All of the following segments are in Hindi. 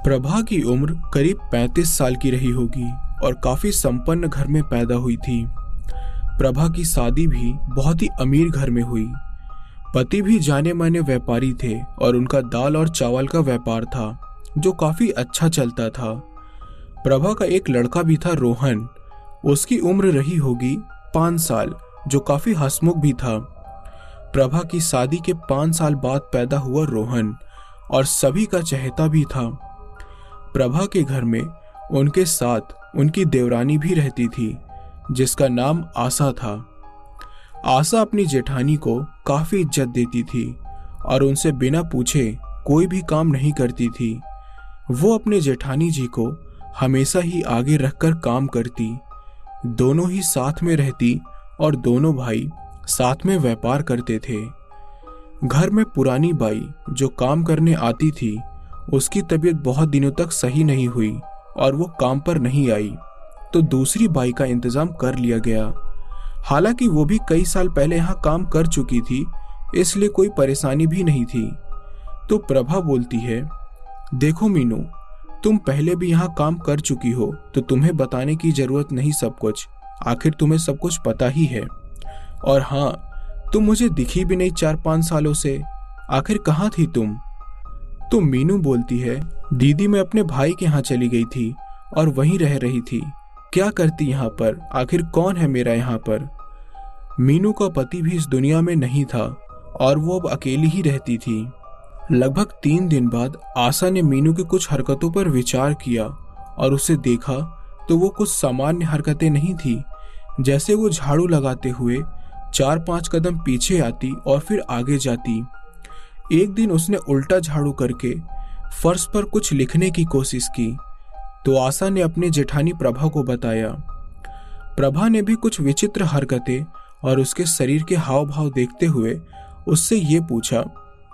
प्रभा की उम्र करीब 35 साल की रही होगी और काफी संपन्न घर में पैदा हुई थी। प्रभा की शादी भी बहुत ही अमीर घर में हुई। पति भी जाने माने व्यापारी थे और उनका दाल और चावल का व्यापार था जो काफी अच्छा चलता था। प्रभा का एक लड़का भी था, रोहन। उसकी उम्र रही होगी 5 साल, जो काफी हंसमुख भी था। प्रभा की शादी के 5 साल बाद पैदा हुआ रोहन और सभी का चहेता भी था। प्रभा के घर में उनके साथ उनकी देवरानी भी रहती थी जिसका नाम आशा था। आशा अपनी जेठानी को काफी इज्जत देती थी और उनसे बिना पूछे कोई भी काम नहीं करती थी। वो अपने जेठानी जी को हमेशा ही आगे रखकर काम करती। दोनों ही साथ में रहती और दोनों भाई साथ में व्यापार करते थे। घर में पुरानी बाई जो काम करने आती थी, उसकी तबीयत बहुत दिनों तक सही नहीं हुई और वो काम पर नहीं आई, तो दूसरी बाई का इंतजाम कर लिया गया। हालांकि वो भी कई साल पहले यहाँ काम कर चुकी थी, इसलिए कोई परेशानी भी नहीं थी। तो प्रभा बोलती है, देखो मीनू, तुम पहले भी यहाँ काम कर चुकी हो तो तुम्हें बताने की जरूरत नहीं सब कुछ, आखिर तुम्हें सब कुछ पता ही है। और हाँ, तुम मुझे दिखी भी नहीं 4-5 सालों से, आखिर कहाँ थी तुम? तो मीनू बोलती है, दीदी मैं अपने भाई के यहाँ चली गई थी और वहीं रह रही थी। क्या करती यहाँ पर, आखिर कौन है मेरा यहाँ पर? मीनू का पति भी इस दुनिया में नहीं था और वो अब अकेली ही रहती थी। लगभग 3 दिन बाद आशा ने मीनू की कुछ हरकतों पर विचार किया और उसे देखा तो वो कुछ सामान्य हरकतें नहीं थी। जैसे वो झाड़ू लगाते हुए 4-5 कदम पीछे आती और फिर आगे जाती। एक दिन उसने उल्टा झाड़ू करके फर्श पर कुछ लिखने की कोशिश की तो आशा ने अपने जेठानी प्रभा को बताया। प्रभा ने भी कुछ विचित्र हरकतें और उसके शरीर के हाव भाव देखते हुए उससे ये पूछा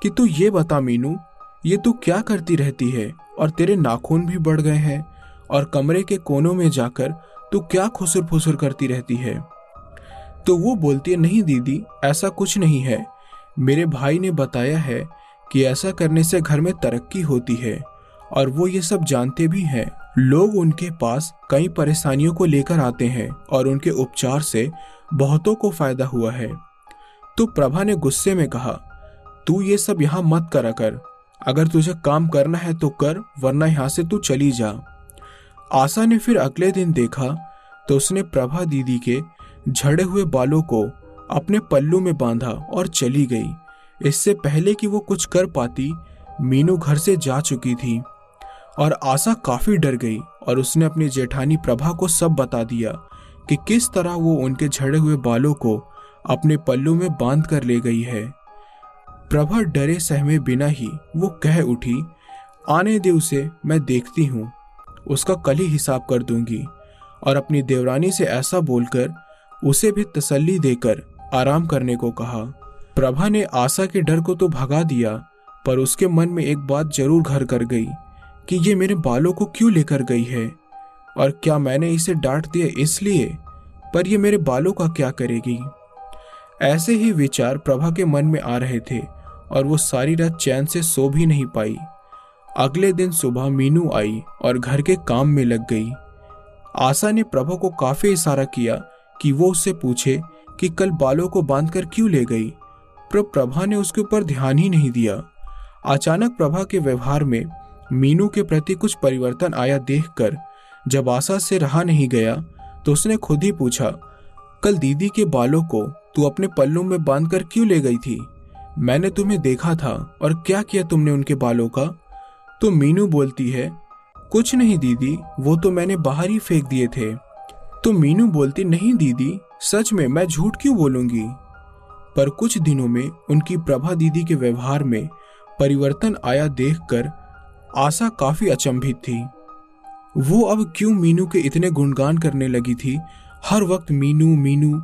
कि तू ये बता मीनू, ये तू क्या करती रहती है और तेरे नाखून भी बढ़ गए हैं और कमरे के कोनों में जाकर तू क्या खुसुर फुसुर करती रहती है? तो वो बोलती है, नहीं दीदी, ऐसा कुछ नहीं है। मेरे भाई ने बताया है कि ऐसा करने से घर में तरक्की होती है और वो ये सब जानते भी हैं। लोग उनके पास कई परेशानियों को लेकर आते हैं और उनके उपचार से बहुतों को फायदा हुआ है। तो प्रभा ने गुस्से में कहा, तू ये सब यहाँ मत करा कर। अगर तुझे काम करना है तो कर, वरना यहाँ से तू चली जा। आशा ने फिर अगले दिन देखा तो उसने प्रभा दीदी के झड़े हुए बालों को अपने पल्लू में बांधा और चली गई। इससे पहले कि वो कुछ कर पाती, मीनू घर से जा चुकी थी और आशा काफी डर गई और उसने अपनी जेठानी प्रभा को सब बता दिया कि किस तरह वो उनके झड़े हुए बालों को अपने पल्लू में बांध कर ले गई है। प्रभा डरे सहमे बिना ही वो कह उठी, आने दे उसे, मैं देखती हूँ, उसका कल ही हिसाब कर दूंगी। और अपनी देवरानी से ऐसा बोलकर उसे भी तसल्ली देकर आराम करने को कहा। प्रभा ने आशा के डर को तो भगा दिया, पर उसके मन में एक बात जरूर घर कर गई कि ये मेरे बालों को क्यों लेकर गई है और क्या मैंने इसे डांट दिया इसलिए, पर ये मेरे बालों का क्या करेगी? ऐसे ही विचार प्रभा के मन में आ रहे थे और वो सारी रात चैन से सो भी नहीं पाई। अगले दिन सुबह मीनू आई और घर के काम में लग गई। आशा ने प्रभा को काफी इशारा किया कि वो उससे पूछे कि कल बालों को बांधकर क्यों ले गई, पर प्रभा ने उसके ऊपर ध्यान ही नहीं दिया। अचानक प्रभा के व्यवहार में मीनू के प्रति कुछ परिवर्तन आया देखकर जब आशा से रहा नहीं गया तो उसने खुद ही पूछा, कल दीदी के बालों को तू अपने पल्लू में बांधकर क्यों ले गई थी? मैंने तुम्हें देखा था और क्या किया तुमने उनके बालों का? तो मीनू बोलती है, कुछ नहीं दीदी, वो तो मैंने बाहर ही फेंक दिए थे। तो मीनू बोलती, नहीं दीदी, सच में, मैं झूठ क्यों बोलूंगी? पर कुछ दिनों में उनकी प्रभा दीदी के व्यवहार में परिवर्तन आया देखकर आशा काफी अचंभित थी। वो अब क्यों मीनू के इतने गुणगान करने लगी थी? हर वक्त मीनू मीनू,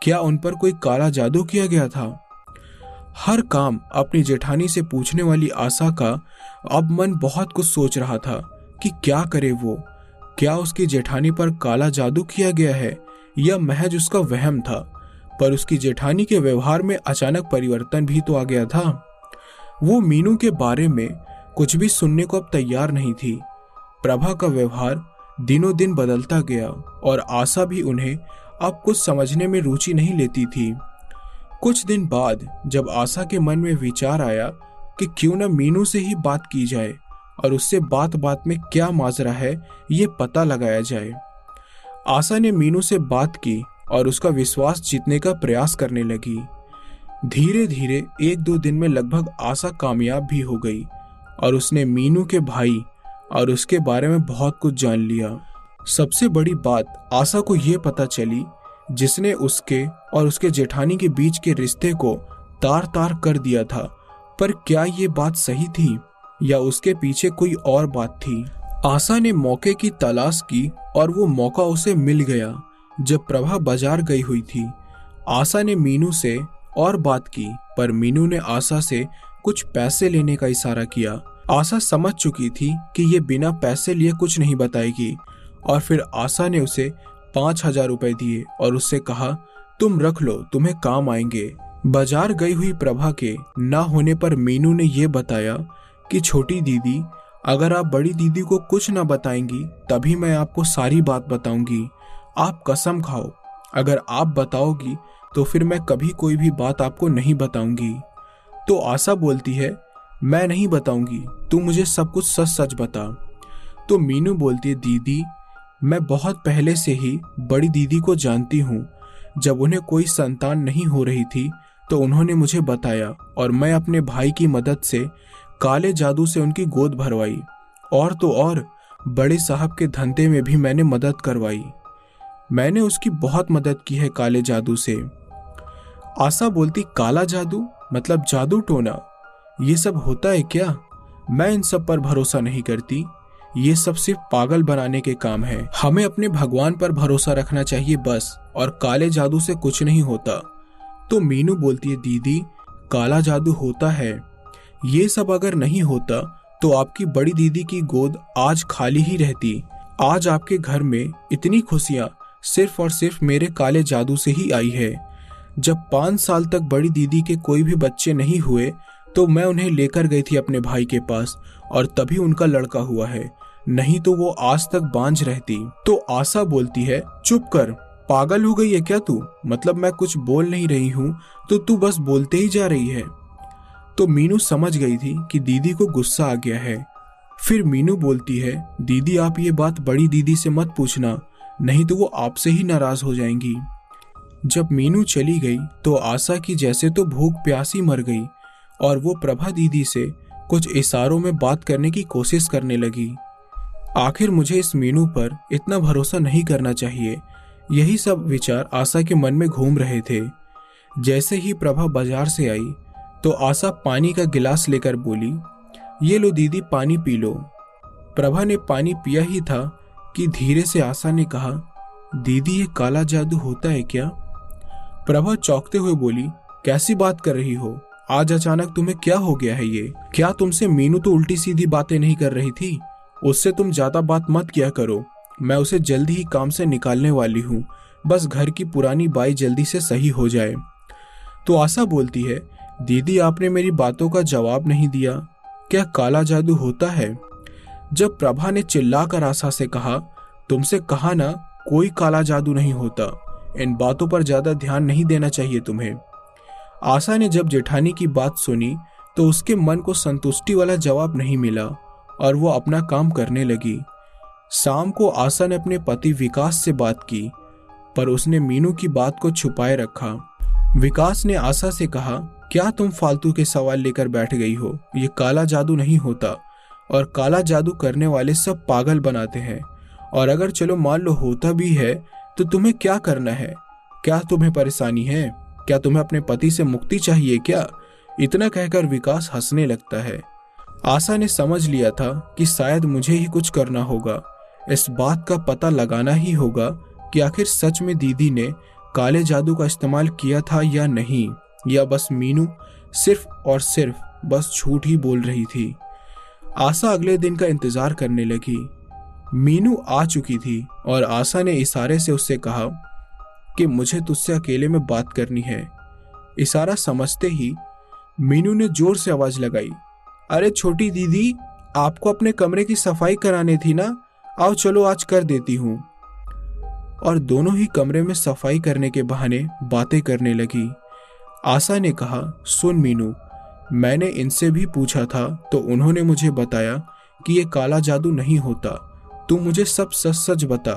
क्या उन पर कोई काला जादू किया गया था? हर काम अपनी जेठानी से पूछने वाली आशा का अब मन बहुत कुछ सोच रहा था कि क्या करे वो। क्या उसकी जेठानी पर काला जादू किया गया है या महज उसका वहम था? पर उसकी जेठानी के व्यवहार में अचानक परिवर्तन भी तो आ गया था। वो मीनू के बारे में कुछ भी सुनने को अब तैयार नहीं थी। प्रभा का व्यवहार दिनों दिन बदलता गया और आशा भी उन्हें अब कुछ समझने में रुचि नहीं लेती थी। कुछ दिन बाद जब आशा के मन में विचार आया कि क्यों न मीनू से ही बात की जाए और उससे बात बात में क्या माजरा है ये पता लगाया जाए। आशा ने मीनू से बात की और उसका विश्वास जीतने का प्रयास करने लगी। धीरे धीरे 1-2 दिन में लगभग आशा कामयाब भी हो गई और उसने मीनू के भाई और उसके बारे में बहुत कुछ जान लिया। सबसे बड़ी बात आशा को ये पता चली जिसने उसके और उसके जेठानी के बीच के रिश्ते को तार तार कर दिया था, पर क्या ये बात सही थी या उसके पीछे कोई और बात थी। आशा ने मौके की तलाश की और वो मौका उसे मिल गया जब प्रभा बाजार गई हुई थी। आशा ने मीनू से और बात की, पर मीनू ने आशा से कुछ पैसे लेने का इशारा किया। आशा समझ चुकी थी कि ये बिना पैसे लिए कुछ नहीं बताएगी और फिर आशा ने उसे 5,000 रुपए दिए और उससे कहा, तुम रख लो, तुम्हें काम आएंगे। बाजार गई हुई प्रभा के ना होने पर मीनू ने यह बताया कि छोटी दीदी, अगर आप बड़ी दीदी को कुछ ना बताएंगी तभी मैं आपको सारी बात बताऊंगी। आप कसम खाओ, अगर आप बताओगी तो फिर मैं कभी कोई भी बात आपको नहीं बताऊंगी। तो आशा बोलती है, मैं नहीं बताऊंगी, तू मुझे सब कुछ सच सच बता। तो मीनू बोलती है, दीदी मैं बहुत पहले से ही बड़ी दीदी को जानती हूँ। जब उन्हें कोई संतान नहीं हो रही थी तो उन्होंने मुझे बताया और मैं अपने भाई की मदद से काले जादू से उनकी गोद भरवाई और तो और बड़े साहब के धंधे में भी मैंने मदद करवाई। मैंने उसकी बहुत मदद की है काले जादू से। आशा बोलती, काला जादू मतलब जादू टोना, ये सब होता है क्या? मैं इन सब पर भरोसा नहीं करती, ये सब सिर्फ पागल बनाने के काम है। हमें अपने भगवान पर भरोसा रखना चाहिए बस, और काले जादू से कुछ नहीं होता। तो मीनू बोलती है, दीदी काला जादू होता है, ये सब अगर नहीं होता तो आपकी बड़ी दीदी की गोद आज खाली ही रहती। आज आपके घर में इतनी खुशियां सिर्फ और सिर्फ मेरे काले जादू से ही आई है। जब 5 साल तक बड़ी दीदी के कोई भी बच्चे नहीं हुए तो मैं उन्हें लेकर गई थी अपने भाई के पास और तभी उनका लड़का हुआ है, नहीं तो वो आज तक बांझ रहती। तो आशा बोलती है, चुप कर, पागल हो गई है क्या तू? मतलब मैं कुछ बोल नहीं रही हूँ तो तू बस बोलते ही जा रही है। तो मीनू समझ गई थी कि दीदी को गुस्सा आ गया है। फिर मीनू बोलती है, दीदी आप ये बात बड़ी दीदी से मत पूछना, नहीं तो वो आपसे ही नाराज हो जाएंगी। जब मीनू चली गई तो आशा की जैसे तो भूख प्यासी मर गई और वो प्रभा दीदी से कुछ इशारों में बात करने की कोशिश करने लगी। आखिर मुझे इस मीनू पर इतना भरोसा नहीं करना चाहिए, यही सब विचार आशा के मन में घूम रहे थे। जैसे ही प्रभा बाजार से आई तो आशा पानी का गिलास लेकर बोली, ये लो दीदी पानी पी लो। प्रभा ने पानी पिया ही था कि धीरे से आशा ने कहा, दीदी ये काला जादू होता है क्या? प्रभा चौंकते हुए बोली, कैसी बात कर रही हो? आज अचानक तुम्हें क्या हो गया है? ये क्या तुमसे मीनू तो उल्टी सीधी बातें नहीं कर रही थी? उससे तुम ज्यादा बात मत किया करो, मैं उसे जल्दी ही काम से निकालने वाली हूँ, बस घर की पुरानी बाई जल्दी से सही हो जाए। तो आशा बोलती है, दीदी आपने मेरी बातों का जवाब नहीं दिया, क्या काला जादू होता है? जब प्रभा ने चिल्लाकर आशा से कहा, तुमसे कहा ना कोई काला जादू नहीं होता, इन बातों पर ज्यादा ध्यान नहीं देना चाहिए तुम्हें। आशा ने जब जेठानी की बात सुनी तो उसके मन को संतुष्टि वाला जवाब नहीं मिला और वो अपना काम करने लगी। शाम को आशा ने अपने पति विकास से बात की, पर उसने मीनू की बात को छुपाए रखा। विकास ने आशा से कहा, क्या तुम फालतू के सवाल लेकर बैठ गई हो? ये काला जादू नहीं होता और काला जादू करने वाले सब पागल बनाते हैं, और अगर चलो मान लो होता भी है तो तुम्हें क्या करना है? क्या तुम्हें परेशानी है? क्या तुम्हें अपने पति से मुक्ति चाहिए क्या? इतना कहकर विकास हंसने लगता है। आशा ने समझ लिया था कि शायद मुझे ही कुछ करना होगा, इस बात का पता लगाना ही होगा कि आखिर सच में दीदी ने काले जादू का इस्तेमाल किया था या नहीं, या बस मीनू सिर्फ और सिर्फ बस झूठ ही बोल रही थी। आशा अगले दिन का इंतजार करने लगी। मीनू आ चुकी थी और आशा ने इशारे से उससे कहा कि मुझे तुझसे अकेले में बात करनी है। इशारा समझते ही मीनू ने जोर से आवाज लगाई, अरे छोटी दीदी आपको अपने कमरे की सफाई करानी थी ना, आओ चलो आज कर देती हूँ। और दोनों ही कमरे में सफाई करने के बहाने बातें करने लगी। आशा ने कहा, सुन मीनू, मैंने इनसे भी पूछा था तो उन्होंने मुझे बताया कि ये काला जादू नहीं होता। तू मुझे सब सच सच बता,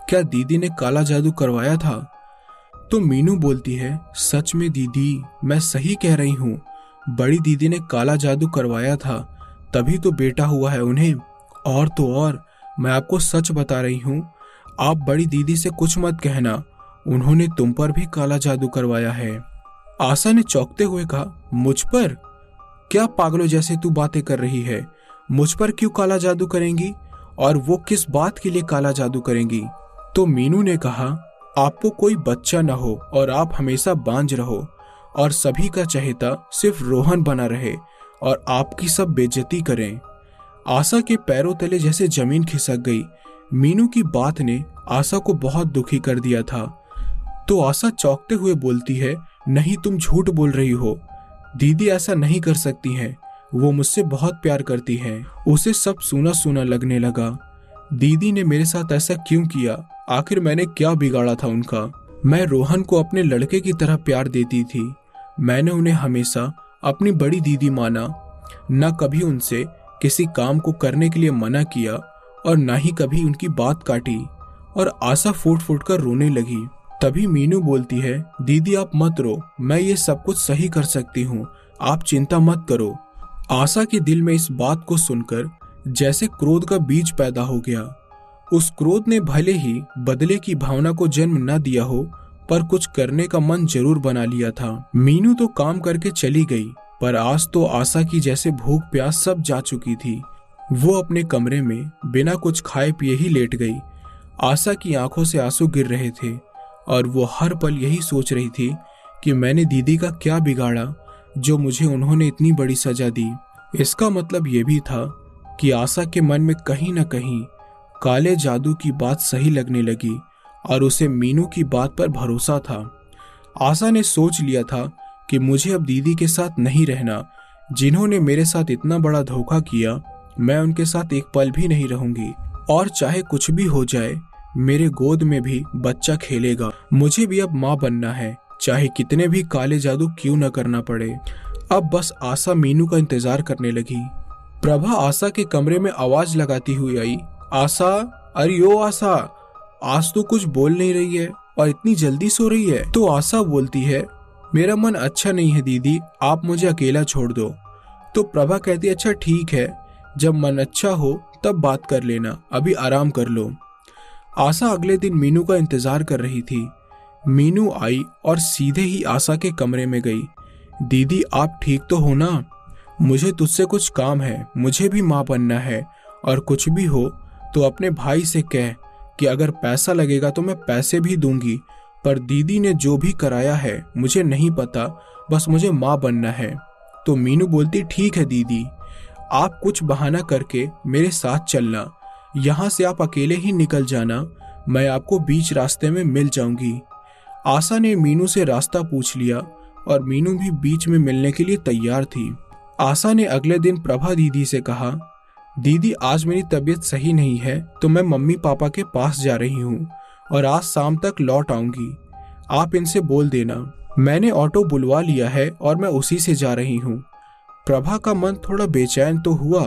क्या दीदी ने काला जादू करवाया था? तो मीनू बोलती है, सच में दीदी, मैं सही कह रही हूँ, बड़ी दीदी ने काला जादू करवाया था, तभी तो बेटा हुआ है उन्हें। और तो और, मैं आपको सच बता रही हूँ, आप बड़ी दीदी से कुछ मत कहना, उन्होंने तुम पर भी काला जादू करवाया है। आशा ने चौंकते हुए कहा, मुझ पर? क्या पागलों जैसे तू बातें कर रही है? मुझ पर क्यों काला जादू करेंगी, और वो किस बात के लिए काला जादू करेंगी? तो मीनू ने कहा, आपको कोई बच्चा न हो और आप हमेशा बांझ रहो और सभी का चहेता सिर्फ रोहन बना रहे और आपकी सब बेइज्जती करें। आशा के पैरों तले जैसे जमीन खिसक गई। मीनू की बात ने आशा को बहुत दुखी कर दिया था। तो आशा चौंकते हुए बोलती है, नहीं, तुम झूठ बोल रही हो, दीदी ऐसा नहीं कर सकती हैं, वो मुझसे बहुत प्यार करती हैं। उसे सब सूना सूना लगने लगा। दीदी ने मेरे साथ ऐसा क्यों किया? आखिर मैंने क्या बिगाड़ा था उनका? मैं रोहन को अपने लड़के की तरह प्यार देती थी। मैंने उन्हें हमेशा अपनी बड़ी दीदी माना, न कभी उनसे किसी काम को करने के लिए मना किया और न ही कभी उनकी बात काटी। और आशा फूट फूट कर रोने लगी। तभी मीनू बोलती है, दीदी आप मत रो, मैं ये सब कुछ सही कर सकती हूँ, आप चिंता मत करो। आशा के दिल में इस बात को सुनकर जैसे क्रोध का बीज पैदा हो गया। उस क्रोध ने भले ही बदले की भावना को जन्म न दिया हो, पर कुछ करने का मन जरूर बना लिया था। मीनू तो काम करके चली गई, पर आज तो आशा की जैसे भूख प्यास सब जा चुकी थी। वो अपने कमरे में बिना कुछ खाए पिए ही लेट गई। आशा की आंखों से आंसू गिर रहे थे और वो हर पल यही सोच रही थी कि मैंने दीदी का क्या बिगाड़ा जो मुझे उन्होंने इतनी बड़ी सजा दी। इसका मतलब ये भी था कि आशा के मन में कहीं न कहीं काले जादू की बात सही लगने लगी और उसे मीनू की बात पर भरोसा था। आशा ने सोच लिया था कि मुझे अब दीदी के साथ नहीं रहना। जिन्होंने मेरे साथ इतना बड़ा धोखा किया, मैं उनके साथ एक पल भी नहीं रहूंगी और चाहे कुछ भी हो जाए, मेरे गोद में भी बच्चा खेलेगा। मुझे भी अब माँ बनना है, चाहे कितने भी काले जादू क्यों न करना पड़े। अब बस आशा मीनू का इंतजार करने लगी। प्रभा आशा के कमरे में आवाज लगाती हुई आई, आशा, अरे ओ आशा, आज तो कुछ बोल नहीं रही है और इतनी जल्दी सो रही है। तो आशा बोलती है, मेरा मन अच्छा नहीं है दीदी, आप मुझे अकेला छोड़ दो। तो प्रभा कहती है, अच्छा ठीक है, जब मन अच्छा हो तब बात कर लेना, अभी आराम कर लो। आशा अगले दिन मीनू का इंतजार कर रही थी। मीनू आई और सीधे ही आशा के कमरे में गई। दीदी आप ठीक तो हो ना? मुझे तुझसे कुछ काम है, मुझे भी माँ बनना है, और कुछ भी हो तो अपने भाई से कह कि अगर पैसा लगेगा तो मैं पैसे भी दूंगी, पर दीदी ने जो भी कराया है मुझे नहीं पता, बस मुझे माँ बनना है। तो मीनू बोलती, ठीक है दीदी, आप कुछ बहाना करके मेरे साथ चलना, यहाँ से आप अकेले ही निकल जाना, मैं आपको बीच रास्ते में मिल जाऊंगी। आशा ने मीनू से रास्ता पूछ लिया और मीनू भी बीच में मिलने के लिए तैयार थी। आशा ने अगले दिन प्रभा दीदी से कहा, दीदी आज मेरी तबीयत सही नहीं है तो मैं मम्मी पापा के पास जा रही हूँ और आज शाम तक लौट आऊंगी। आप इनसे बोल देना, मैंने ऑटो बुलवा लिया है और मैं उसी से जा रही हूँ। प्रभा का मन थोड़ा बेचैन तो हुआ,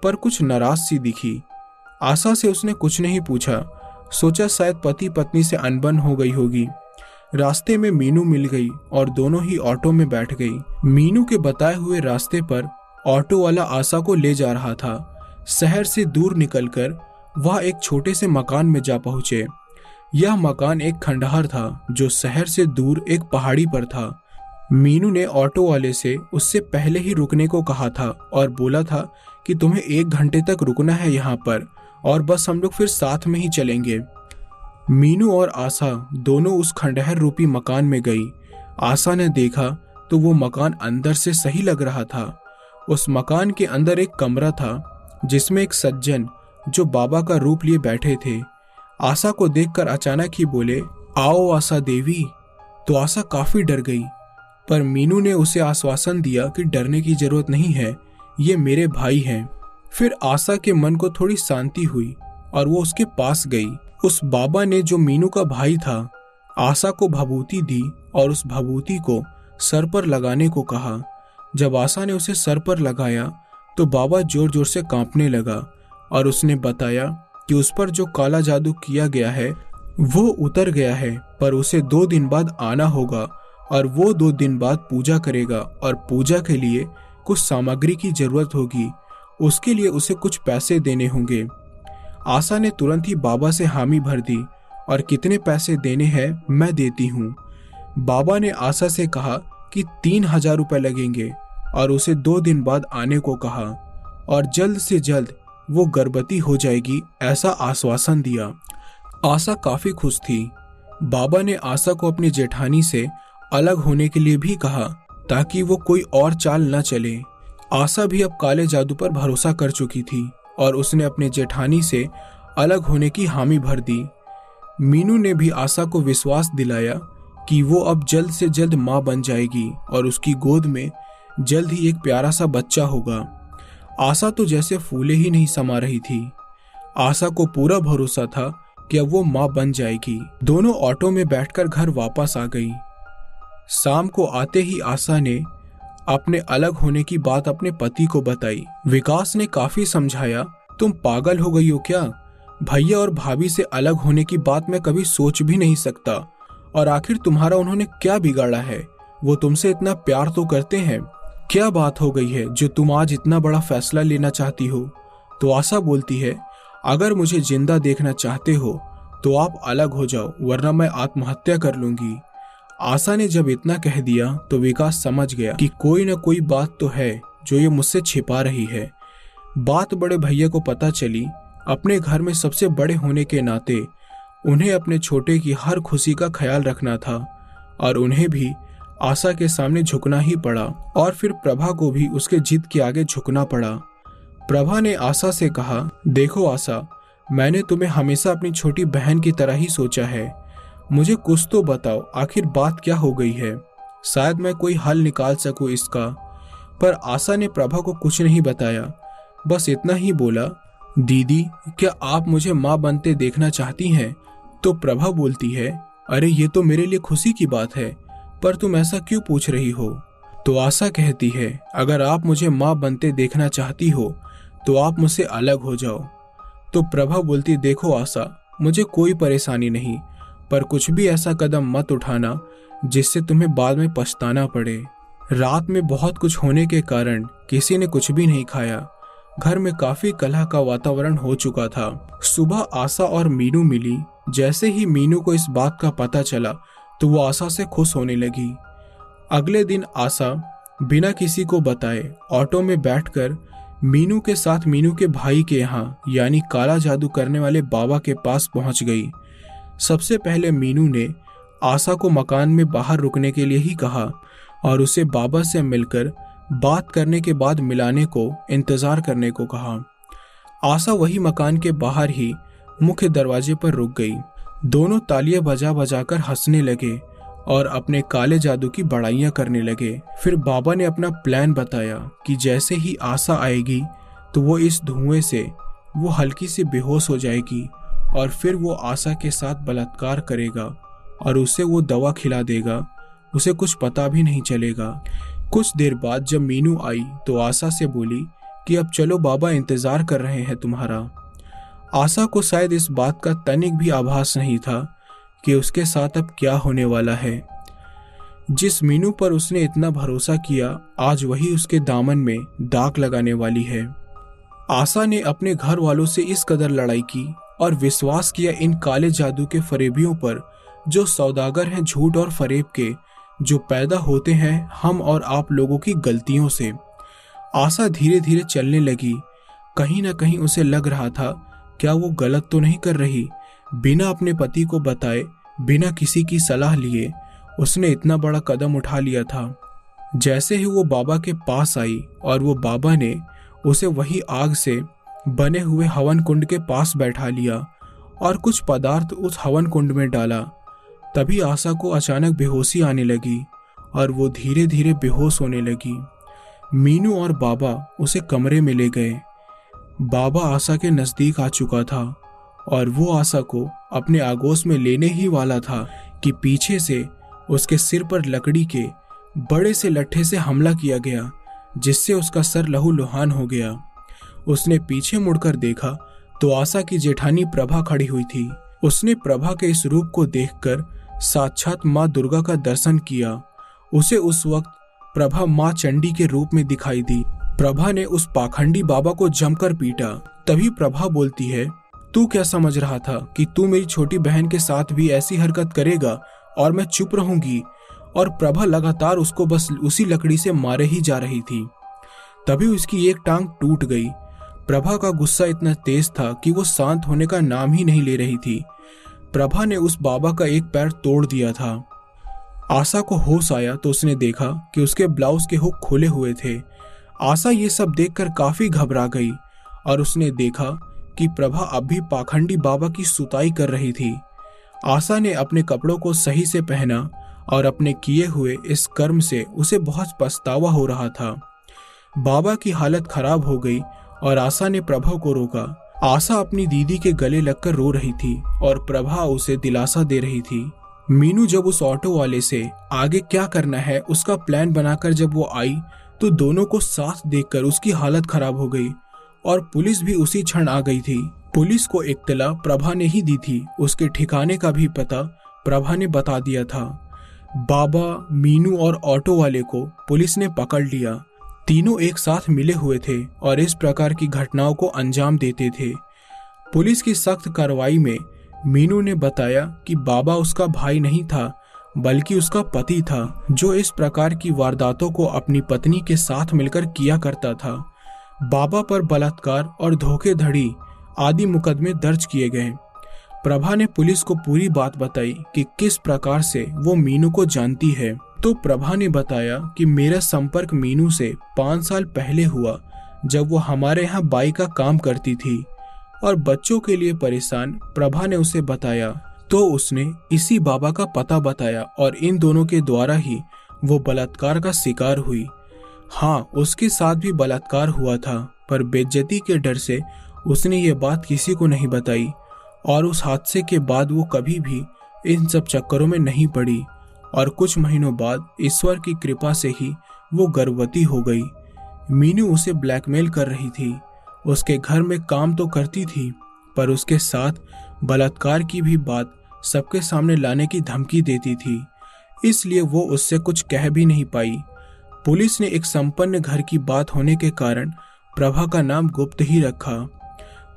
पर कुछ नाराज सी दिखी। आशा से उसने कुछ नहीं पूछा, सोचा शायद पति पत्नी से अनबन हो गई होगी। रास्ते में मीनू मिल गई और दोनों ही ऑटो में बैठ गई। मीनू के बताए हुए रास्ते पर ऑटो वाला आशा को ले जा रहा था। शहर से दूर निकलकर वह एक छोटे से मकान में जा पहुंचे। यह मकान एक खंडहर था जो शहर से दूर एक पहाड़ी पर था। मीनू ने ऑटो वाले से उससे पहले ही रुकने को कहा था और बोला था कि तुम्हें 1 घंटे तक रुकना है यहाँ पर, और बस हम लोग फिर साथ में ही चलेंगे। मीनू और आशा दोनों उस खंडहर रूपी मकान में गई। आशा ने देखा तो वो मकान अंदर से सही लग रहा था। उस मकान के अंदर एक कमरा था जिसमें एक सज्जन जो बाबा का रूप लिए बैठे थे। आशा को देखकर अचानक ही बोले, आओ आशा देवी। तो आशा काफी डर गई, पर मीनू ने उसे आश्वासन दिया कि डरने की जरूरत नहीं है, ये मेरे भाई हैं। फिर आशा के मन को थोड़ी शांति हुई और वो उसके पास गई। उस बाबा ने, जो मीनू का भाई था, आशा को भभूति दी और उस भभूति को सर पर लगाने को कहा। जब आशा ने उसे सर पर लगाया तो बाबा जोर जोर से कांपने लगा और उसने बताया कि उस पर जो काला जादू किया गया है वो उतर गया है, पर उसे 2 दिन बाद आना होगा और वो 2 दिन बाद पूजा करेगा और पूजा के लिए कुछ सामग्री की जरूरत होगी। उसके लिए उसे कुछ पैसे देने होंगे। आशा ने तुरंत ही बाबा से हामी भर दी और कितने पैसे देने हैं मैं देती हूँ। बाबा ने आशा से कहा कि 3000 रुपये लगेंगे और उसे 2 दिन बाद आने को कहा और जल्द से जल्द वो गर्भवती हो जाएगी, ऐसा आश्वासन दिया। आशा काफी खुश थी। बाबा ने आशा को अपनी जेठानी से अलग होने के लिए भी कहा ताकि वो कोई और चाल न चले। आशा भी अब काले जादू पर भरोसा कर चुकी थी और उसने अपने जेठानी से अलग होने की हामी भर दी। मीनू ने भी आशा को विश्वास दिलाया कि वो अब जल्द से जल्द मां बन जाएगी और उसकी गोद में जल्द ही एक प्यारा सा बच्चा होगा। आशा तो जैसे फूले ही नहीं समा रही थी। आशा को पूरा भरोसा था कि अब वो मां बन जाएगी। दोनों ऑटो में बैठकर घर वापस आ गई। शाम को आते ही आशा ने अपने अलग होने की बात अपने पति को बताई। विकास ने काफी समझाया, तुम पागल हो गई हो क्या? भैया और भाभी से अलग होने की बात मैं कभी सोच भी नहीं सकता। और आखिर तुम्हारा उन्होंने क्या बिगाड़ा है? वो तुमसे इतना प्यार तो करते हैं। क्या बात हो गई है जो तुम आज इतना बड़ा फैसला लेना चाहती हो? तो आशा बोलती है, अगर मुझे जिंदा देखना चाहते हो तो आप अलग हो जाओ, वरना मैं आत्महत्या कर लूंगी। आशा ने जब इतना कह दिया तो विकास समझ गया कि कोई न कोई बात तो है जो ये मुझसे छिपा रही है। बात बड़े भैया को पता चली। अपने घर में सबसे बड़े होने के नाते उन्हें अपने छोटे की हर खुशी का ख्याल रखना था और उन्हें भी आशा के सामने झुकना ही पड़ा। और फिर प्रभा को भी उसके जिद के आगे झुकना पड़ा। प्रभा ने आशा से कहा, देखो आशा, मैंने तुम्हें हमेशा अपनी छोटी बहन की तरह ही सोचा है। मुझे कुछ तो बताओ, आखिर बात क्या हो गई है? शायद मैं कोई हल निकाल सकूं इसका। पर आशा ने प्रभा को कुछ नहीं बताया, बस इतना ही बोला, दीदी क्या आप मुझे माँ बनते देखना चाहती हैं? तो प्रभा बोलती है, अरे ये तो मेरे लिए खुशी की बात है, पर तुम ऐसा क्यों पूछ रही हो? तो आशा कहती है, अगर आप मुझे माँ बनते देखना चाहती हो तो आप मुझसे अलग हो जाओ। तो प्रभा बोलती, देखो आशा, मुझे कोई परेशानी नहीं, पर कुछ भी ऐसा कदम मत उठाना जिससे तुम्हें बाद में पछताना पड़े। रात में बहुत कुछ होने के कारण किसी ने कुछ भी नहीं खाया। घर में काफी कलह का वातावरण हो चुका था। सुबह आशा और मीनू मिली। जैसे ही मीनू को इस बात का पता चला तो वो आशा से खुश होने लगी। अगले दिन आशा बिना किसी को बताए ऑटो में बैठकर मीनू के साथ मीनू के भाई के यहाँ यानी काला जादू करने वाले बाबा के पास पहुंच गई। सबसे पहले मीनू ने आशा को मकान में बाहर रुकने के लिए ही कहा और उसे बाबा से मिलकर बात करने के बाद मिलाने को इंतजार करने को कहा। आशा वही मकान के बाहर ही मुख्य दरवाजे पर रुक गई। दोनों तालियां बजा बजाकर हंसने लगे और अपने काले जादू की बड़ाइयां करने लगे। फिर बाबा ने अपना प्लान बताया कि जैसे ही आशा आएगी तो वो इस धुएं से वो हल्की सी बेहोश हो जाएगी और फिर वो आशा के साथ बलात्कार करेगा और उसे वो दवा खिला देगा। उसे कुछ पता भी नहीं चलेगा। कुछ देर बाद जब मीनू आई तो आशा से बोली कि अब चलो, बाबा इंतजार कर रहे हैं तुम्हारा। आशा को शायद इस बात का तनिक भी आभास नहीं था कि उसके साथ अब क्या होने वाला है। जिस मीनू पर उसने इतना भरोसा किया, आज वही उसके दामन में दाग लगाने वाली है। आशा ने अपने घर वालों से इस कदर लड़ाई की और विश्वास किया इन काले जादू के फरेबियों पर, जो सौदागर हैं झूठ और फरेब के, जो पैदा होते हैं हम और आप लोगों की गलतियों से। आशा धीरे धीरे चलने लगी। कहीं ना कहीं उसे लग रहा था, क्या वो गलत तो नहीं कर रही? बिना अपने पति को बताए, बिना किसी की सलाह लिए उसने इतना बड़ा कदम उठा लिया था। जैसे ही वो बाबा के पास आई और वो बाबा ने उसे वही आग से बने हुए हवन कुंड के पास बैठा लिया और कुछ पदार्थ उस हवन कुंड में डाला, तभी आशा को अचानक बेहोशी आने लगी और वो धीरे धीरे बेहोश होने लगी। मीनू और बाबा उसे कमरे में ले गए। बाबा आशा के नजदीक आ चुका था और वो आशा को अपने आगोश में लेने ही वाला था कि पीछे से उसके सिर पर लकड़ी के बड़े से लट्ठे से हमला किया गया, जिससे उसका सर लहूलुहान हो गया। उसने पीछे मुड़कर देखा तो आशा की जेठानी प्रभा खड़ी हुई थी। उसने प्रभा के इस रूप को देखकर साक्षात माँ दुर्गा का दर्शन किया। उसे उस वक्त प्रभा माँ चंडी के रूप में दिखाई दी। प्रभा ने उस पाखंडी बाबा को जमकर पीटा। तभी प्रभा बोलती है, तू क्या समझ रहा था कि तू मेरी छोटी बहन के साथ भी ऐसी हरकत करेगा और मैं चुप रहूंगी? और प्रभा लगातार उसको बस उसी लकड़ी से मारे ही जा रही थी। तभी उसकी एक टांग टूट गई। प्रभा का गुस्सा इतना तेज था कि वो शांत होने का नाम ही नहीं ले रही थी। प्रभा ने उस बाबा का एक पैर तोड़ दिया था। आशा को होश आया तो उसने देखा कि उसके ब्लाउज के हुक खुले हुए थे। आशा ये सब देखकर काफी घबरा गई और उसने देखा कि प्रभा अब भी पाखंडी बाबा की सुताई कर रही थी। आशा ने अपने कपड़ों को सही से पहना और अपने किए हुए इस कर्म से उसे बहुत पछतावा हो रहा था। बाबा की हालत खराब हो गई और आशा ने प्रभा को रोका। आशा अपनी दीदी के गले लगकर रो रही थी और प्रभा उसे दिलासा दे रही थी। मीनू जब उस ऑटो वाले से आगे क्या करना है उसका प्लान बनाकर जब वो आई तो दोनों को साथ देखकर उसकी हालत खराब हो गई और पुलिस भी उसी क्षण आ गई थी। पुलिस को इत्तला प्रभा ने ही दी थी। उसके ठिकाने का भी पता प्रभा ने बता दिया था। बाबा, मीनू और ऑटो वाले को पुलिस ने पकड़ लिया। तीनों एक साथ मिले हुए थे और इस प्रकार की घटनाओं को अंजाम देते थे। पुलिस की सख्त कार्रवाई में मीनू ने बताया कि बाबा उसका भाई नहीं था बल्कि उसका पति था, जो इस प्रकार की वारदातों को अपनी पत्नी के साथ मिलकर किया करता था। बाबा पर बलात्कार और धोखाधड़ी आदि मुकदमे दर्ज किए गए। प्रभा ने पुलिस को पूरी बात बताई कि किस प्रकार से वो मीनू को जानती है। तो प्रभा ने बताया कि मेरा संपर्क मीनू से 5 साल पहले हुआ, जब वो हमारे यहाँ बाई का काम करती थी और बच्चों के लिए परेशान प्रभा ने उसे बताया तो उसने इसी बाबा का पता बताया और इन दोनों के द्वारा ही वो बलात्कार का शिकार हुई। हाँ, उसके साथ भी बलात्कार हुआ था, पर बेइज्जती के डर से उसने ये बात किसी को नहीं बताई और उस हादसे के बाद वो कभी भी इन सब चक्करों में नहीं पड़ी और कुछ महीनों बाद ईश्वर की कृपा से ही वो गर्भवती हो गई। मीनू उसे ब्लैकमेल कर रही थी। उसके घर में काम तो करती थी पर उसके साथ बलात्कार की भी बात सबके सामने लाने की धमकी देती थी, इसलिए वो उससे कुछ कह भी नहीं पाई। पुलिस ने एक संपन्न घर की बात होने के कारण प्रभा का नाम गुप्त ही रखा।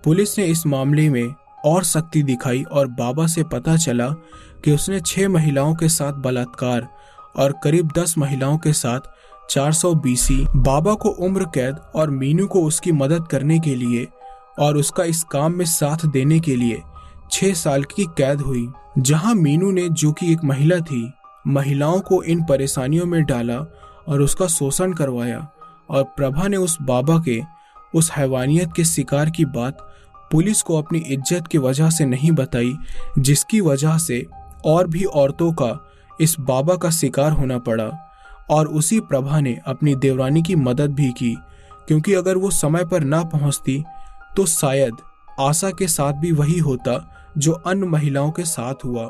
पुलिस ने इस मामले में और सख्ती दिखाई और बाबा से पता चला कि उसने 6 महिलाओं के साथ बलात्कार और करीब 10 महिलाओं के साथ 420। बाबा को उम्र कैद और मीनू को उसकी मदद करने के लिए और उसका इस काम में साथ देने के लिए 6 साल की कैद हुई। जहां मीनू ने, जो कि एक महिला थी, महिलाओं को इन परेशानियों में डाला और उसका शोषण करवाया, और प्रभा ने उस बाबा के उस हैवानियत के शिकार की बात पुलिस को अपनी इज्जत की वजह से नहीं बताई, जिसकी वजह से और भी औरतों का इस बाबा का शिकार होना पड़ा। और उसी प्रभा ने अपनी देवरानी की मदद भी की, क्योंकि अगर वो समय पर ना पहुंचती तो शायद आशा के साथ भी वही होता जो अन्य महिलाओं के साथ हुआ।